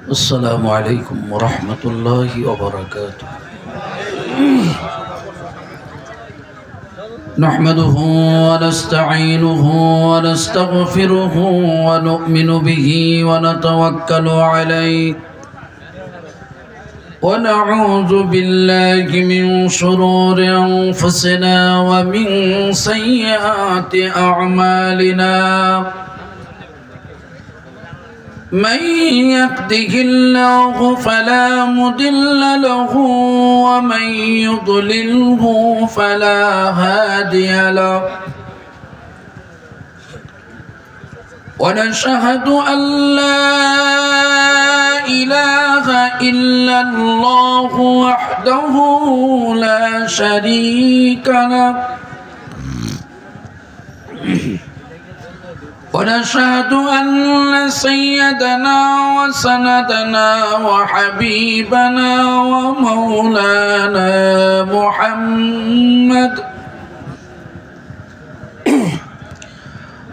السلام عليكم ورحمة الله وبركاته. نحمده ونستعينه ونستغفره ونؤمن به ونتوكل عليه ونعوذ بالله من شرور أنفسنا ومن سيئات أعمالنا. من يهده الله فلا مضل له ومن يضلله فلا هادي له. ونشهد أن لا إله إلا الله وحده لا شريك له. ونشهد أن سيدنا وسندنا وحبيبنا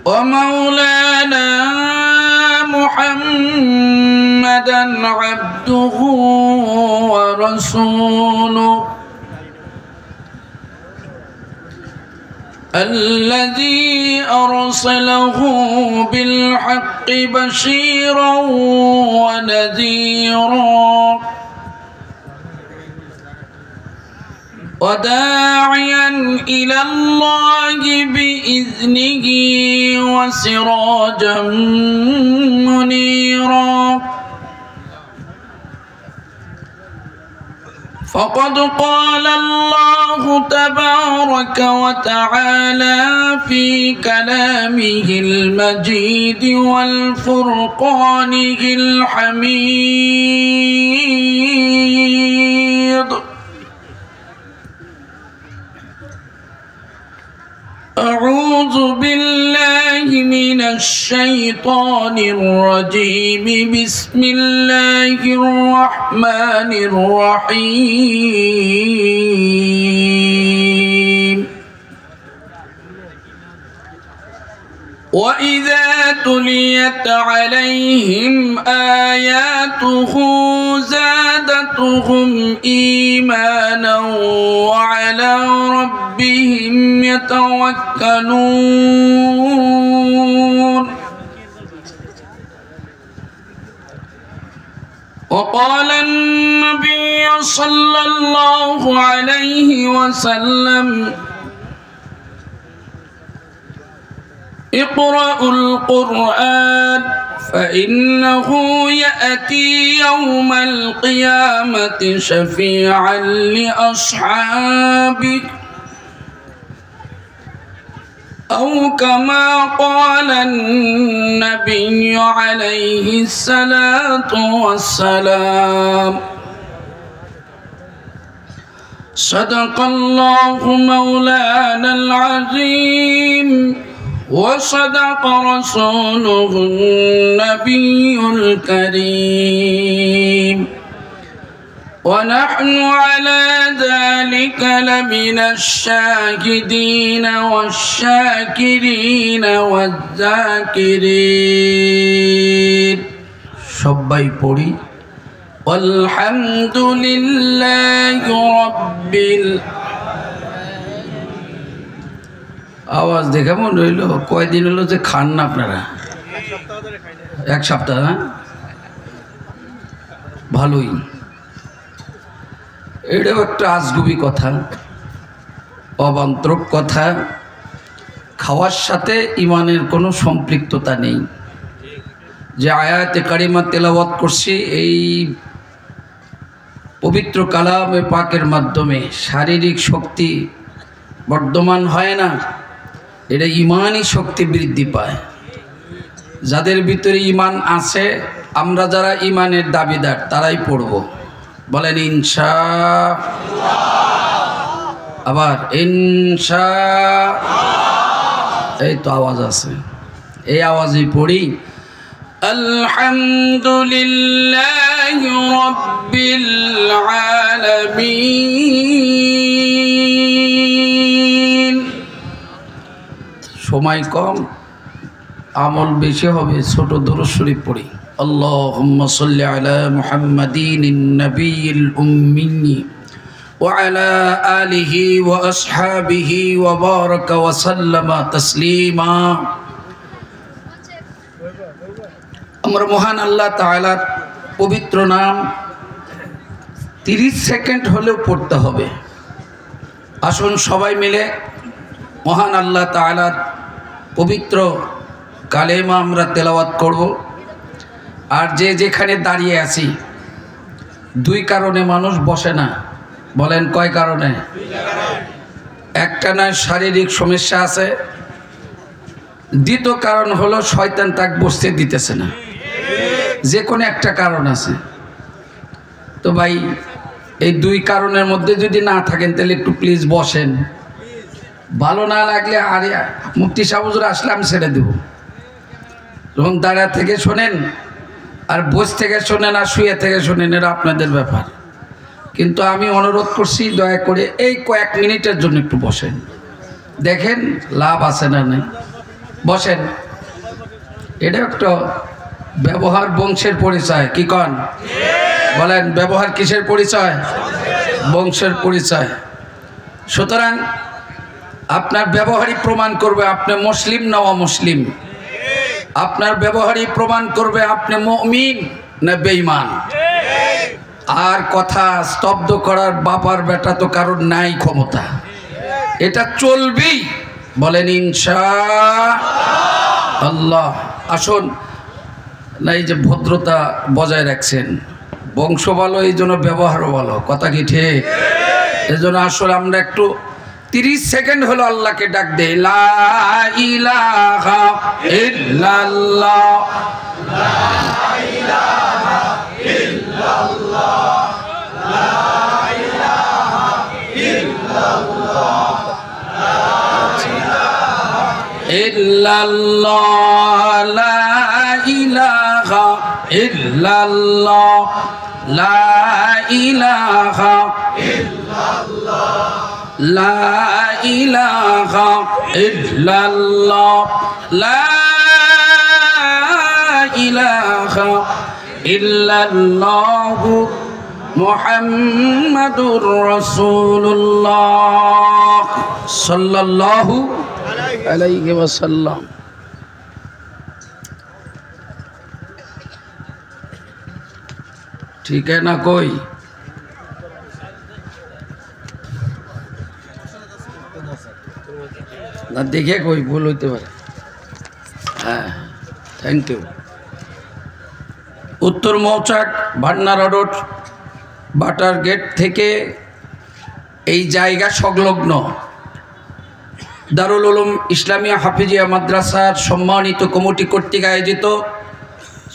ومولانا محمدا عبده ورسوله الذي أرسله بالحق بشيرا ونذيرا وداعيا إلى الله بإذنه وسراجا منيرا. فقد قال الله تبارك وتعالى في كلامه المجيد والفرقانه الحميد: أعوذ بالله من الشيطان الرجيم. بسم الله الرحمن الرحيم. وإذا تليت عليهم آياته زادتهم إيمانا وعلى ربهم يتوكلون. وقال النبي صلى الله عليه وسلم: اقرأوا القرآن فإنه يأتي يوم القيامة شفيعا لأصحابه، أو كما قال النبي عليه الصلاة والسلام. صدق الله مولانا العظيم وصدق رسوله النبي الكريم، ونحن على ذلك لمن الشاهدين والشاكرين والذاكرين. সবাই পড়ি আলহামদুলিল্লাহি রাব্বিল। আওয়াজ দেখে মনে রইল কয়দিন হলো যে খান না আপনারা? এক সপ্তাহ না? ভালোই। এটাও একটা আজগুবি কথা, অবান্তর কথা। খাওয়ার সাথে ইমানের কোনো সম্পৃক্ততা নেই। যে আয়াতে কারিমা তেলাওয়াত করছি, এই পবিত্র কালামে পাকের মাধ্যমে শারীরিক শক্তি বর্ধমান হয় না, এটা ইমানই শক্তি বৃদ্ধি পায়। যাদের ভিতরে ইমান আছে, আমরা যারা ইমানের দাবিদার তারাই পড়ব। বলেন ইনশাআল্লাহ। আবার ইনশাআল্লাহ। এই তো আওয়াজ আছে, এই আওয়াজই পড়ি আলহামদুলিল্লাহি রাব্বিল আলামিন। সময় কম, আমল বেশি হবে, ছোট দরুদ শরীফ পড়ি। اللهم صل على محمد النبي الأمي وعلى آله وأصحابه وبارك وسلم تسليما আমরা মহান আল্লাহ তাআলার পবিত্র নাম 30 সেকেন্ড হলেও পড়তে হবে। আসুন সবাই মিলে মহান আল্লাহ তাআলার পবিত্র কালেমা আমরা তেলাওয়াত করব। আর যে যেখানে দাঁড়িয়ে আছি, দুই কারণে মানুষ বসে না। বলেন কয় কারণে? একটা না শারীরিক সমস্যা আছে, দ্বিতীয় কারণ হলো শয়তান তাকে বসতে দিতেছে না। যে কোনো একটা কারণ আছে। তো ভাই এই দুই কারণের মধ্যে যদি না থাকেন তাহলে একটু প্লিজ বসেন। ভালো না লাগলে আরে মুফতি সাহেব হুজুর আসলে আমি ছেড়ে দেব। যখন দাঁড়া থেকে শোনেন আর বস থেকে শোনেন আর শুয়ে থেকে শোনেন, এটা আপনাদের ব্যাপার। কিন্তু আমি অনুরোধ করছি দয়া করে এই কয়েক মিনিটের জন্য একটু বসেন, দেখেন লাভ আছে না নেই। বসেন। এটা একটা ব্যবহার বংশের পরিচয়। কি কন? বলেন ব্যবহার কিসের পরিচয়? বংশের পরিচয়। সুতরাং আপনার ব্যবহারই প্রমাণ করবে আপনি মুসলিম না অমুসলিম। আপনার ব্যবহারই প্রমাণ করবে আপনি মুমিন না বেঈমান। আর কথা স্তব্ধ করার বাবার বেটা তো কারণ নাই ক্ষমতা, এটা চলবেই। বলেন ইনশাআল্লাহ। আসুন না, এই যে ভদ্রতা বজায় রাখছেন, বংশ ভালো এই জন্য ব্যবহারও ভালো, কথা কি ঠিক? এই জন্য আসলে আমরা একটু 30 সেকেন্ড হলো আল্লাহকে ডাক দেই। লা ইলাহা ইল্লাল্লাহ, লা ইলাহা ইল্লাল্লাহ, লা ইলাহা ইল্লাল্লাহ, লা ইলাহা ইল্লাল্লাহ, লা ইলাহা ইল্লাল্লাহ, লা ইলাহা ইল্লাল্লাহ, লা ইলাহা ইল্লাল্লাহ, লা ইলাহা ইল্লাল্লাহ, মুহাম্মাদুর রাসূলুল্লাহ সাল্লাল্লাহু আলাইহি ওয়াসাল্লাম। ठीक है ना? कोई ना देखे कोई भूल होते पारे। हाँ thank you. Uttar Mouchak भान्नारा road बाटार गेट থেকে এই জায়গা সংলগ্ন দারুল উলুম ইসলামিয়া হাফিজিয়া মাদ্রাসার সম্মানিত কমিটি কর্তৃক আয়োজিত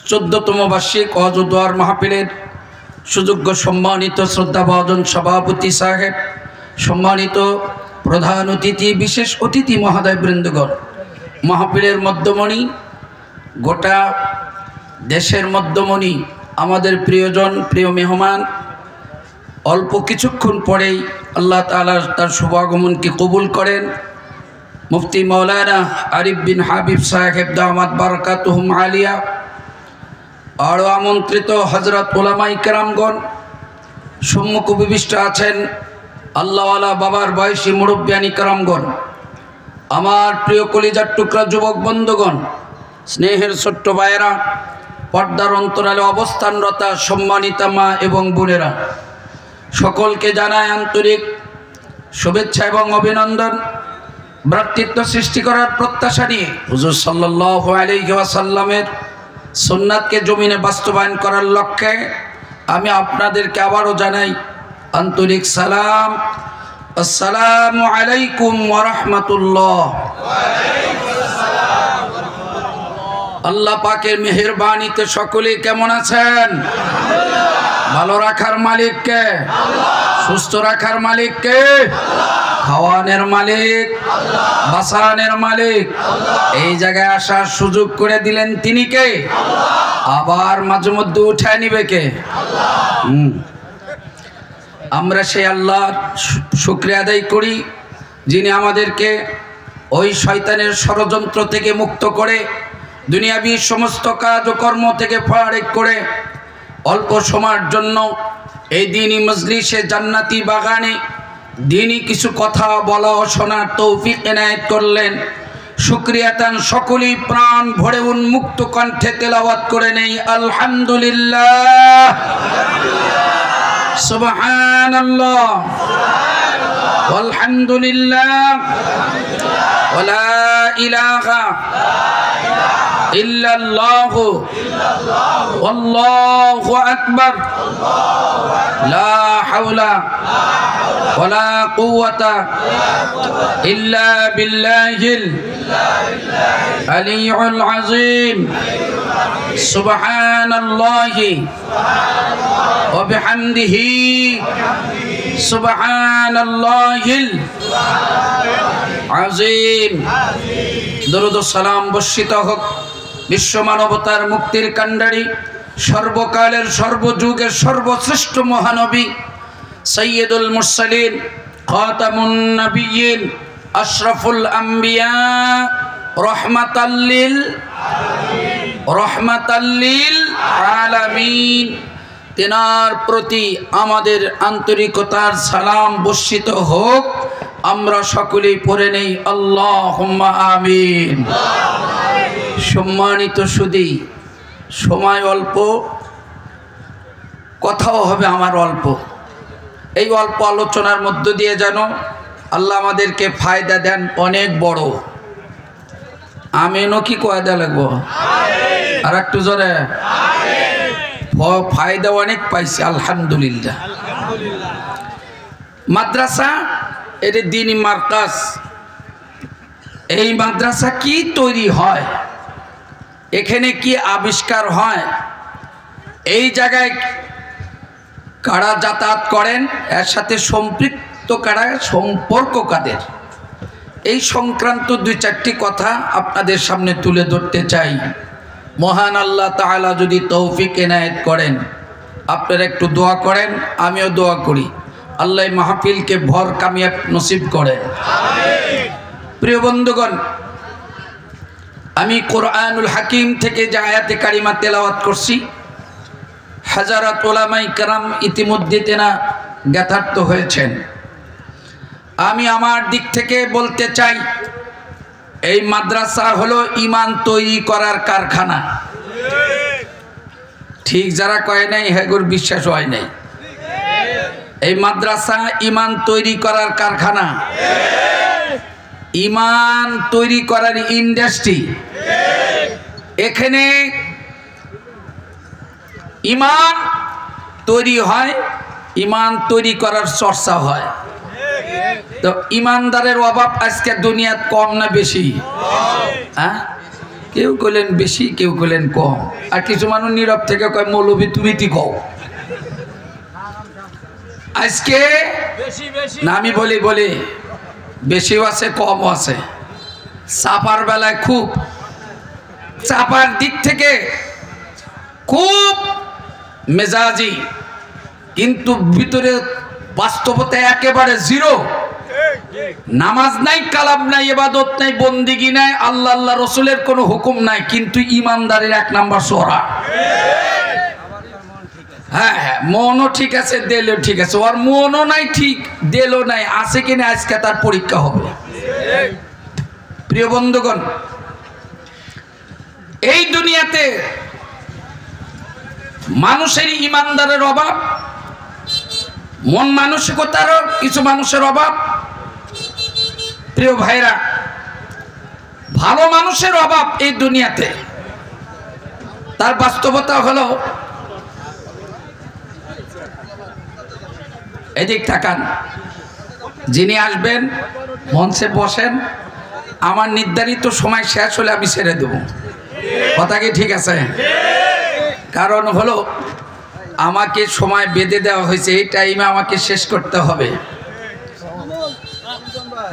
14তম বার্ষিক ওয়াজ ও দোয়ার মাহফিলের সুযোগ্য সম্মানিত শ্রদ্ধাভাজন সভাপতি সাহেব, সম্মানিত প্রধান অতিথি, বিশেষ অতিথি মহোদয় বৃন্দগণ, মাহফিলের মধ্যমণি, গোটা দেশের মধ্যমণি, আমাদের প্রিয়জন, প্রিয় মেহমান, অল্প কিছুক্ষণ পরেই আল্লাহ তাআলা তার শুভাগমনকে কবুল করেন। মুফতি মাওলানা আরিফ বিন হাবিব সাহেব দামাত বারাকাতুহুম আলিয়া, আরও আমন্ত্রিত হজরত ওলামাই কেরামগণ, সম্মুখ উপবিষ্ট আছেন আল্লাহওয়ালা বাবার বয়সী মুরব্বিয়ানি কেরামগণ, আমার প্রিয় কলিজার টুকরা যুবক বন্ধুগণ, স্নেহের ছোট্ট ভাইয়েরা, পর্দার অন্তরালে অবস্থানরতা সম্মানিতা মা এবং বোনেরা, সকলকে জানায় আন্তরিক শুভেচ্ছা এবং অভিনন্দন। ভ্রাতৃত্ব সৃষ্টি করার প্রত্যাশা নিয়ে হুজুর সাল্লাল্লাহু আলাইহি ওয়াসাল্লামের সুন্নাতকে জমিনে বাস্তবায়ন করার লক্ষ্যে আমি আপনাদেরকে আবারও জানাই আন্তরিক সালাম। আসসালামু আলাইকুম ওয়া রাহমাতুল্লাহ। আল্লাহ পাকের মেহেরবানিতে সকলে কেমন আছেন? ভালো রাখার মালিক কে? সুস্থ রাখার মালিক কে? খাওয়ানোর মালিক, বাঁচানোর মালিক, এই জায়গায় আসার সুযোগ করে দিলেন তিনি কে? আবার মাঝে মধ্যে উঠায় নিবে কে? আমরা সেই আল্লাহর শুকরিয়া আদায় করি যিনি আমাদেরকে ওই শয়তানের ষড়যন্ত্র থেকে মুক্ত করে দুনিয়াবি সমস্ত কাজ ও কর্ম থেকে ফারেক করে অল্প সময়ের জন্য এই দিনই মজলিসে জান্নাতি বাগানে দিনই কিছু কথা বলা ও শোনার তৌফিক এনায়েত করলেন। শুকরিয়াতান সকলেই প্রাণ ভরে উন্মুক্ত কণ্ঠে তেলাওয়াত করে নেই আলহামদুলিল্লাহ, সুবহানাল্লাহ, আলহামদুলিল্লাহ, ওয়ালা ইলাহা ইল্লাল্লাহু আল্লাহু আকবার, লা হাওলা ওয়ালা কুওয়াতা ইল্লা বিল্লাহিল আলিয়্যুল আযীম, সুবহানাল্লাহি ওয়া বিহামদিহি, সুবহানাল্লাহিল আযীম। দরুদ ও সালাম বর্ষিত হোক বিশ্ব মানবতার মুক্তির কাণ্ডারি, সর্বকালের সর্বযুগের সর্বশ্রেষ্ঠ মহানবী সৈয়দুল মুরসালিন, খাতামুন নবিয়্যিন, আশরাফুল আম্বিয়া, রহমাতাল লিল আলামিন। তেনার প্রতি আমাদের আন্তরিকতার সালাম বর্ষিত হোক। আমরা সকলেই পড়ে নেই আল্লাহুম্মা আমিন। সম্মানিত সুধী, সময় অল্প, কথাও হবে আমার অল্প। এই অল্প আলোচনার মধ্য দিয়ে যেন আল্লাহ আমাদেরকে ফায়দা দেন অনেক বড়। আমিনও কি কয়দা লাগবো? আর একটু জোরে। ফায়দা অনেক পাইছি আলহামদুলিল্লাহ। মাদ্রাসা এর দ্বীনি মারকাজ, এই মাদ্রাসা কি তৈরি হয়, এখানে কি আবিষ্কার হয়, এই জায়গায় কারা যাতায়াত করেন, এর সাথে সম্পৃক্ত কারা, সম্পর্ক কাদের, এই সংক্রান্ত দুই চারটি কথা আপনাদের সামনে তুলে ধরতে চাই। মহান আল্লাহ তাআলা যদি তৌফিক এনায়েত করেন, আপনারা একটু দোয়া করেন, আমিও দোয়া করি, আল্লাহ মাহফিলকে ভর কামিয়াব নসিব করেন। প্রিয় বন্ধুগণ, আমি কোরআনুল হাকিম থেকে যে আয়াতে কারিমা তেলাওয়াত করছি, হাজারাত উলামায়ে কেরাম ইতিমধ্যে তেনা জ্ঞাতার্থ হয়েছেন। আমি আমার দিক থেকে বলতে চাই, এই মাদ্রাসা হলো ঈমান তৈরি করার কারখানা। ঠিক যারা কয় নাই হেগুর বিশ্বাস হয় নাই। এই মাদ্রাসা ঈমান তৈরি করার কারখানা, ঈমান তৈরি করার ইন্ডাস্ট্রি। এখানে ঈমান তৈরি হয়, ঈমান তৈরি করার চর্চা হয়। তো ঈমানদারের অভাব আজকে দুনিয়াত কম না বেশি? হ্যাঁ, কেউ কইলেন বেশি, কেউ কইলেন কম, আর কিছু মানুষ নীরব থেকে কয় মৌলবী তুমি কি কও। আজকে না, আমি বলি বেশিও আছে কমও আছে। চাপার বেলায় খুব, চাপার দিক থেকে খুব মেজাজি, কিন্তু ভিতরে বাস্তবতা একেবারে জিরো। নামাজ নাই, কালাম নাই, ইবাদত নাই, বন্দিগি নাই, আল্লাহ আল্লাহ রসুলের কোনো হুকুম নাই, কিন্তু ইমানদারের এক নাম্বার সোরা। হ্যাঁ হ্যাঁ, মনও ঠিক আছে, দেলও ঠিক আছে, ওর মনও নাই ঠিক, দেলও নাই, আছে কিনা আজকে তার পরীক্ষা হবে। প্রিয় বন্ধুগণ, এই দুনিয়াতে মানুষের ইমানদারের অভাব, মন মানসিকতারও কিছু মানুষের অভাব। প্রিয় ভাইরা, ভালো মানুষের অভাব এই দুনিয়াতে। তার বাস্তবতা হলো, এদিক তাকান, যিনি আসবেন মঞ্চে বসেন, আমার নির্ধারিত সময় শেষ হলে আমি ছেড়ে দেব। কথা কি ঠিক আছে? কারণ হলো আমাকে সময় বেঁধে দেওয়া হয়েছে, এই টাইমে আমাকে শেষ করতে হবে।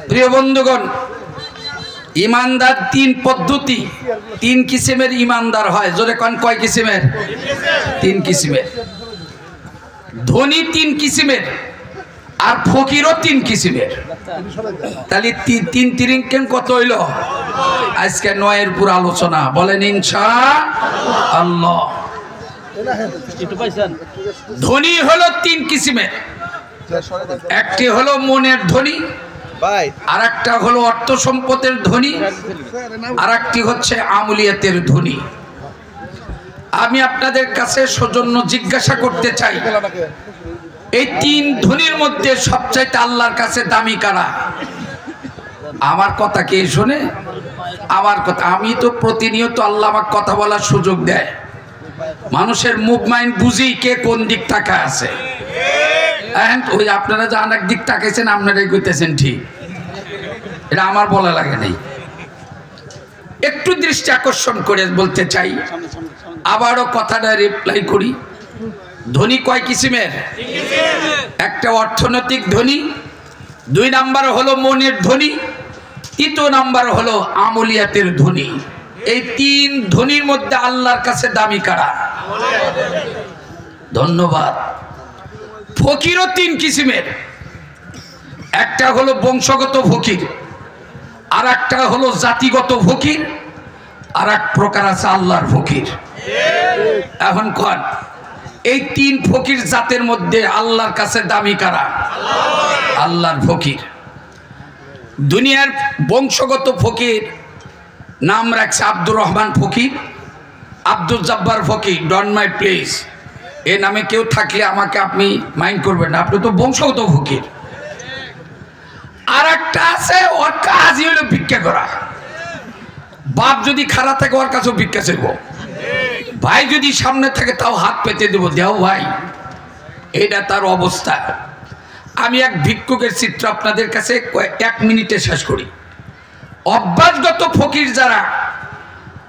প্রিয় বন্ধুগণ, ইমানদার তিন পদ্ধতি, তিন কিসিমের ইমানদার হয়। জোরে কোন কয় কিসিমের? তিন কিসিমের। ধনী তিন কিসিমের, আর ফকিরও 3 কিসিমের। তাহলে 3 3 কত হইল? আজকে 9-এর পুরো আলোচনা, বলেন ইনশাআল্লাহ। ধনী হলো 3 কিসিমের। একটি হলো মনের ধনী, আর একটা হলো অর্থ সম্পদের ধনী, আর একটি হচ্ছে আমলিয়াতের ধনী। আমি আপনাদের কাছে সৌজন্য জিজ্ঞাসা করতে চাই, এই 3 ধনীর মধ্যে সবচাইতে আল্লাহর কাছে দামি কারা? আমার কথা কে শোনে? আমার কথা, আমি তো প্রতিনিয়ত আল্লাহ আমাকে কথা বলার সুযোগ দেয়, মানুষের মুভ মাইন্ড বুঝি কে কোন দিক তাকা আছে। ওই আপনারা যা অনেক দিক তাকাইছেন, আপনারাই কইতেছেন ঠিক, এটা আমার বলা লাগে নাই। একটু দৃষ্টি আকর্ষণ করে বলতে চাই, আবারও কথাটা রিপ্লাই করি। ধনী কয় কিসিমের? একটা অর্থনৈতিক ধনী, 2 নাম্বার হলো মনের ধনী, 3 নাম্বার হলো আমলিয়াতের ধনী। এই 3 ধনীর মধ্যে আল্লাহর কাছে দামি কারা? ধন্যবাদ। ফকিরও 3 কিসিমের। একটা হলো বংশগত ফকির, আর একটা হলো জাতিগত ফকির, আর এক প্রকার আছে আল্লাহর ফকির। এখন কোন এই 3 ফকির জাতের মধ্যে আল্লাহর কাছে দামি কারা? আল্লাহর ফকির। দুনিয়ার বংশগত ফকির নাম রাখছে আব্দুর রহমান ফকির, আব্দুল জব্বার ফকির, ডন মাই প্লেস। এ নামে কেউ থাকলে আমাকে আপনি মাইন্ড করবেন না, আপনি তো বংশগত ফকির। আর একটা আছে, ওর কাজই হলো ভিক্ষা করা। বাপ যদি খারাপ থাকে ওর কাছেও ভিক্ষা চাইব, ভাই যদি সামনে থাকে তাও হাত পেতে দেবো, দেও ভাই। এটা তার অবস্থা। আমি এক ভিক্ষুকের চিত্র আপনাদের কাছে 1 মিনিটে শেষ করি। অভ্যাসগত ফকির যারা,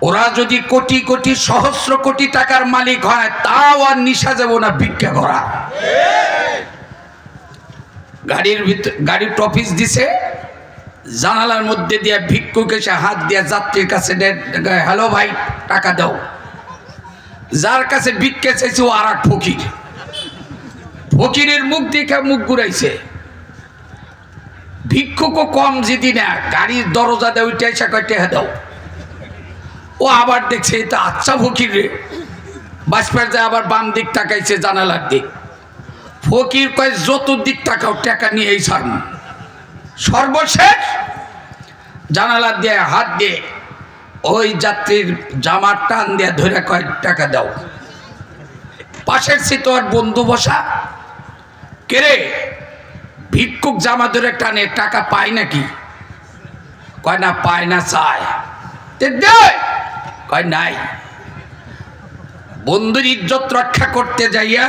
ওরা যদি কোটি কোটি সহস্র কোটি টাকার মালিক হয়, তাও আর নিশা যাব না ভিক্ষা করা। গাড়ির ভিতর, গাড়ির টপিস দিছে, জানালার মধ্যে দিয়ে ভিক্ষুক এসে হাত দিয়ে যাত্রীর কাছে, হ্যালো ভাই টাকা দাও। যার কাছে ভিক্ষা চাইছে ও আর এক ফকির। ফকিরের মুখ দেখে মুখ ঘুরাইছে। ভিক্ষুকও কম জিদি না, গাড়ির দরজা দেয় ওইটা এসে কয় টেহা দাও। ও আবার দেখছে এটা আচ্ছা ফকির রে, বাসপার যায় আবার বাম দিক তাকাইছে জানালার দিক। ফকির কয় যত দিক তাকাও টাকা নিয়ে এই সার। সর্বশেষ জানালার দিয়ে হাত দিয়ে ওই যাত্রীর জামার টান দিয়ে ধরে কয় টাকা দাও। পাশের সিট ওর বন্ধু বসা, কেরে ভিক্ষুক জামা ধরে টানে, টাকা পায় নাকি? কয় না পায় না, চায়। কয় নাই। বন্ধুর ইজ্জত রক্ষা করতে যাইয়া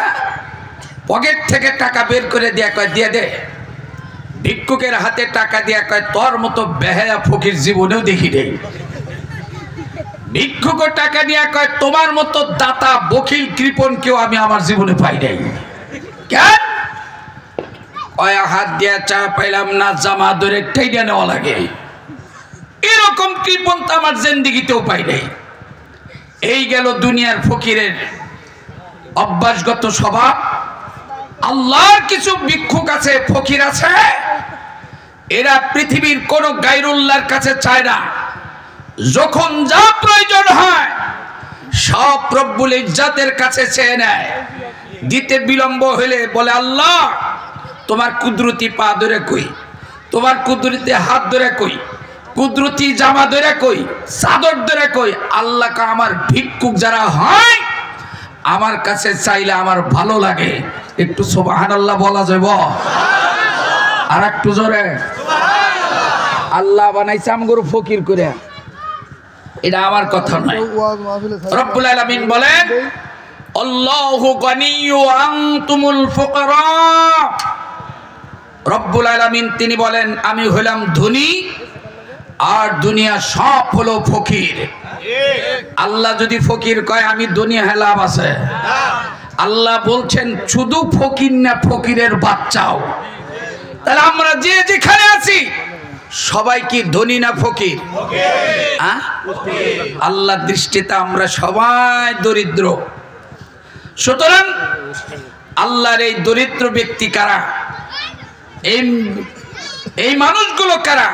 পকেট থেকে টাকা বের করে দিয়া কয় দিয়ে দে। ভিক্ষুকের হাতে টাকা দিয়া কয় তোর মতো বেহায়া ফকির জীবনেও দেখি নেই। ভিক্ষুক টাকা দিয়া কয় তোমার মতো দাতা বকিল কৃপণ কেউ আমি আমার জীবনে পাই নাই। কেন? কয় হাত দিয়া চা পাইলাম না, জামা ধরে টেনে নেওয়া লাগে। এরকম কৃপণ তো আমার জিন্দেগিতেও পাই নাই। এই গেল দুনিয়ার ফকিরের অভ্যাসগত স্বভাব। আল্লাহর কিছু ভিক্ষুক আছে, ফকির আছে, এরা পৃথিবীর কোন গায়রুল্লাহর কাছে চায় না। যখন যা প্রয়োজন হয় সব রব্বুল ইজ্জাতের কাছে চেয়ে নেয়। দিতে বিলম্ব হলে বলে আল্লাহ তোমার কুদরতি পা ধরে কই, তোমার কুদরতি হাত ধরে কই, কুদরতি জামা ধরে কই, চাদর ধরে কই। আল্লাহ কা আমার ভিক্ষুক যারা হয় আমার কাছে চাইলে আমার ভালো লাগে। একটু সুবহানাল্লাহ বলা যাবে? আর একটু জোরে। আল্লাহ বানাইছে আমগো ফকির করে, এটা আমার কথা নয়। রব্বুল আলামিন বলেন আল্লাহু গনিয়্যু ওয়া আনতুমুল ফুকারা। রব্বুল আলামিন তিনি বলেন আমি হলাম ধনী আর দুনিয়া সব হলো ফকির। আল্লাহ যদি ফকির কয় আমি দুনিয়া হেলাব আছে। আল্লাহ বলছেন শুধু ফকির না, ফকিরের বাচ্চাও। তাহলে আমরা যে যেখানে আছি সবাই কি ধনী না ফকির? আল্লাহর দৃষ্টিতে আমরা সবাই দরিদ্র। সুতরাং আল্লাহর এই দরিদ্র ব্যক্তি কারা? এই মানুষগুলো কারা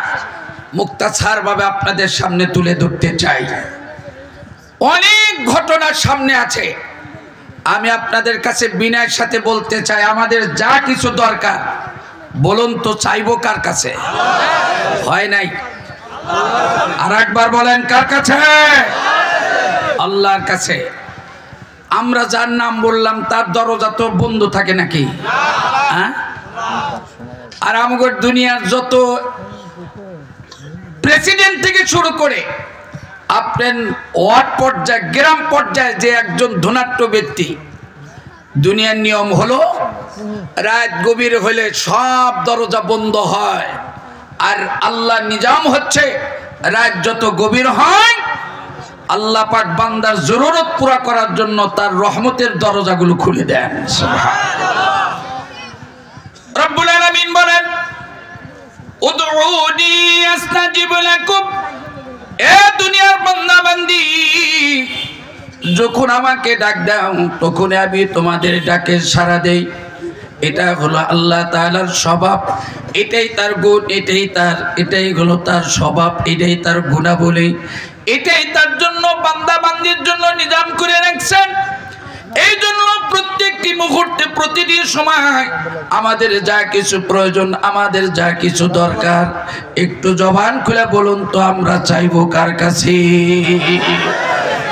মুক্তাছার ভাবে আপনাদের সামনে তুলে ধরতে চাই। অনেক ঘটনা সামনে আছে। আমি আপনাদের কাছে বিনয়ের সাথে বলতে চাই, আমাদের যা কিছু দরকার বলুন তো চাইবো কার কাছে? হয় নাই? আর একবার বলেন কার কাছে? আল্লাহর কাছে। আমরা যার নাম বললাম তার দরজা তো বন্ধ থাকে নাকি? হ্যাঁ। আর আমাদের দুনিয়ার যত প্রেসিডেন্ট থেকে শুরু করে আপনার ওয়ার্ড পর্যায়ে, গ্রাম পর্যায়ে যে একজন ধনাঢ্য ব্যক্তি, দুনিয়ার নিয়ম হলো রাত গভীর হলে সব দরজা বন্ধ হয়। আর আল্লাহ নিজাম হচ্ছে রাত যত গভীর হয় আল্লাহ পাক বান্দার জরুরত পুরা করার জন্য তার রহমতের দরজাগুলো খুলে দেন। সুবহানাল্লাহ। রব্বুল আলামিন বলেন, উদউনি আস্তাজিব লাকুম। এ দুনিয়ার বান্দা বান্দি, যখন আমাকে ডাক দাও তখন আমি তোমাদের ডাকে সাড়া দেই। এটা হলো আল্লাহ তাআলার স্বভাব, এটাই তার গুণ, এটাই হলো তার স্বভাব, এটাই তার গুণাবলী, এটাই তার জন্য বান্দা বান্দির জন্য নিজাম করে রাখছেন। এই জন্য প্রত্যেকটি মুহূর্তে প্রতিটি সময় আমাদের যা কিছু প্রয়োজন, আমাদের যা কিছু দরকার, একটু জবান খুলে বলুন তো আমরা চাইবো কার কাছে?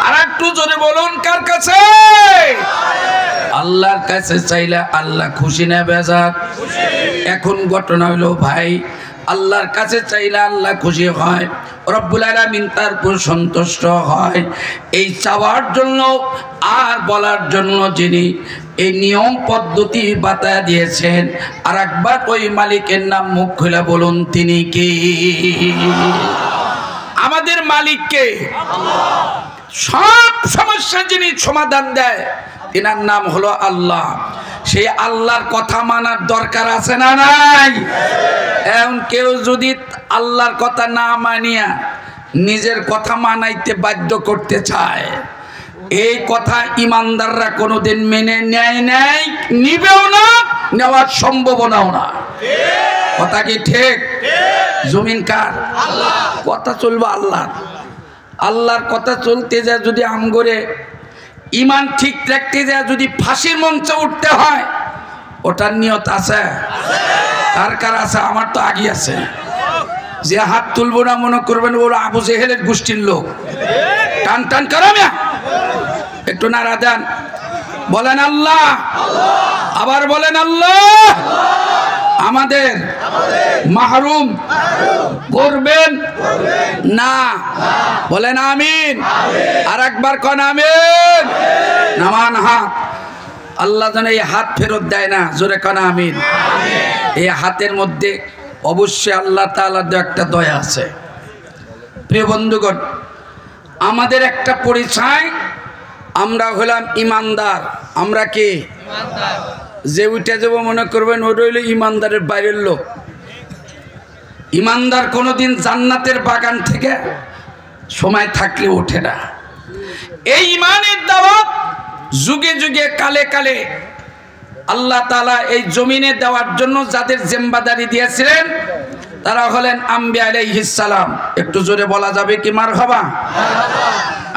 আর একটু জোরে বলুন কার কাছে? আল্লাহর কাছে চাইলে আল্লাহ খুশি না বেজার? এখন ঘটনা হলো ভাই, আল্লাহর কাছে চাইলে আল্লাহ খুশি হয়, রব্বুল আলামিন তার উপর সন্তুষ্ট হয়। এই চাওয়ার জন্য আর বলার জন্য যিনি এই নিয়ম পদ্ধতি বাতায় দিয়েছেন, আর একবার ওই মালিকের নাম মুখ খুলে বলুন তিনি কে? আমাদের মালিক কে? সব সমস্যা যিনি সমাধান দেয় তিনার নাম হলো আল্লাহ। সেই আল্লাহর কথা মানার দরকার আছে না নাই? এখন কেউ যদি আল্লাহর কথা না মানিয়া নিজের কথা মানাইতে বাধ্য করতে চায়, এই কথা ইমানদাররা কোনোদিন মেনে নেয় নাই, নিবেও না, নেওয়ার সম্ভাবনাও না। কথা কি ঠিক? জমিন কার? কথা চলবে আল্লাহর। আল্লাহর কথা চলতে যায় যদি আমগরে ইমান ঠিক রাখতে যায়, যদি ফাঁসির মঞ্চে উঠতে হয়, ওটার নিয়ত আছে? কার কার আছে? আমার তো আগে আছে। যে হাত তুলবো না মনে করবেন ওরা আবু জেহেলের গোষ্ঠীর লোক। টান টান করো না, একটু নাড়া দেন, বলেন আল্লাহ। আবার বলেন আল্লাহ। আমাদের মাহরুম করবেন না, বলেন আমিন। আর একবার কোন আমিন। নামান হাত। আল্লাহ যেন এই হাত ফেরত দেয় না, জোরে কোন আমিন। এই হাতের মধ্যে অবশ্যই আল্লাহ তাআলার একটা দয়া আছে। প্রিয় বন্ধুগণ, আমাদের একটা পরিচয়, আমরা হলাম ইমানদার। আমরা কি? যে উঠে যাব মনে করবেন ওটা হইল ইমানদারের বাইরের লোক। ইমানদার কোনোদিন জান্নাতের বাগান থেকে সময় থাকলে ওঠে না। এই ইমানের দাওয়াত যুগে যুগে কালে কালে আল্লাহ তাআলা এই জমিনে দেওয়ার জন্য যাদের জিম্মাদারি দিয়েছিলেন তারা হলেন আম্বিয়া আলাইহিস সালাম। একটু জোরে বলা যাবে কি মারহাবা?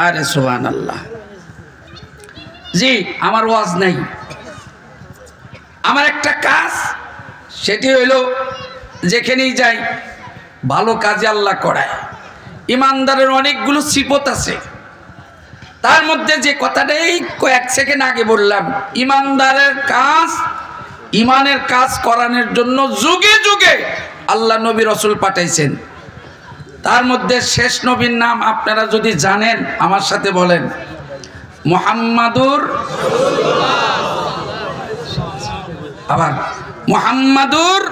আরে সুবহানাল্লাহ। জি, আমার ওয়াজ নাই, আমার একটা কাজ, সেটি হইল যেখানেই যাই ভালো কাজে আল্লাহ করায়। ইমানদারের অনেকগুলো সিফত আছে, তার মধ্যে যে কথাটাই কয়েক সেকেন্ড আগে বললাম, ইমানদারের কাজ, ইমানের কাজ করানোর জন্য যুগে যুগে আল্লাহ নবী রসুল পাঠাইছেন। তার মধ্যে শেষ নবীর নাম আপনারা যদি জানেন আমার সাথে বলেন, মুহাম্মাদুর। আবার মুহাম্মাদুর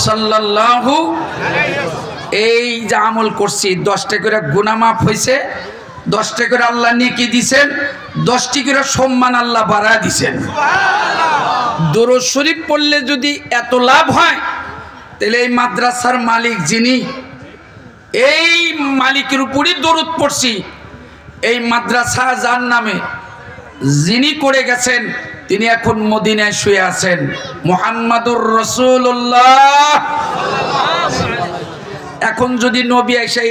সাল্লাল্লাহু। এই যে আমল করছি 10টা করে গুনাহ মাফ হয়েছে, 10টা করে আল্লাহ নেকি দিছেন, 10টি করে সম্মান আল্লাহ বাড়ায় দিছেন। দরুদ শরীফ পড়লে যদি এত লাভ হয়, তাহলে এই মাদ্রাসার মালিক যিনি, এই মালিকের উপরই দরুদ পড়ছি। এই মাদ্রাসা যার নামে যিনি করে গেছেন তিনি এখন মদিনায় শুয়ে আছেন। মুহাম্মাদুর রাসূলুল্লাহ। এখন যদি নবী এসে